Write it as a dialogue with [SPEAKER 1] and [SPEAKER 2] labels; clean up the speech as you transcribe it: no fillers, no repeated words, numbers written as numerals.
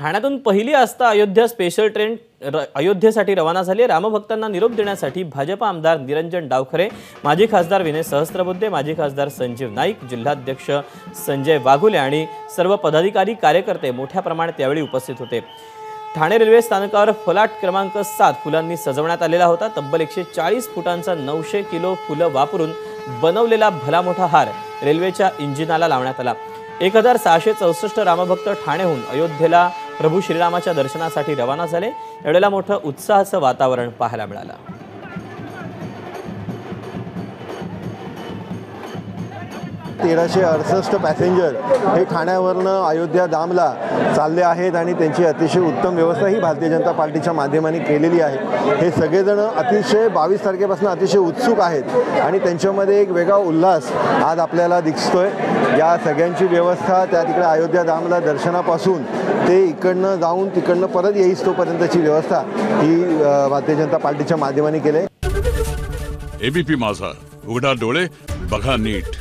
[SPEAKER 1] ठाण्यातून पहिली आस्था Ayodhya special train अयोध्येसाठी रवाना झाली। रामभक्तांना निरोप देण्यासाठी भाजप आमदार निरंजन डावखरे, माजी खासदार विनय सहस्त्रबुद्धे, माजी खासदार संजीव नाईक, जिल्हाध्यक्ष संजय वाघुले आणि सर्व पदाधिकारी कार्यकर्ते मोठ्या प्रमाणात यावेळी उपस्थित होते। ठाणे रेल्वे स्थानकावर फलाट क्रमांक 7 फुलांनी सजवण्यात आलेला होता। तब्बल 140 फुटांचा 900 किलो फुलं वापरून बनवलेला भला मोठा हार रेल्वेच्या इंजिनाला लावण्यात आला। 1664 रामभक्त ठाणेहून अयोध्येला प्रभू श्रीरामाच्या दर्शनासाठी रवाना झाले। यावेळेला मोठं उत्साहाचं वातावरण पाहायला मिळालं।
[SPEAKER 2] 1368 पॅसेंजर हे ठाण्यावरनं अयोध्या धामला चालले आहेत आणि त्यांची अतिशय उत्तम व्यवस्था ही भारतीय जनता पार्टीच्या माध्यमाने केलेली आहे। हे सगळेजण अतिशय 22 तारखेपासून अतिशय उत्सुक आहेत आणि त्यांच्यामध्ये एक वेगळा उल्हास आज आपल्याला दिसतोय। या सगळ्यांची व्यवस्था त्या तिकडे अयोध्या धामला दर्शनापासून ते इकडनं जाऊन तिकडनं परत येईस तोपर्यंतची व्यवस्था ही भारतीय जनता पार्टीच्या माध्यमाने केली आहे।
[SPEAKER 3] एबीपी माझा, उघडा डोळे बघा नीट।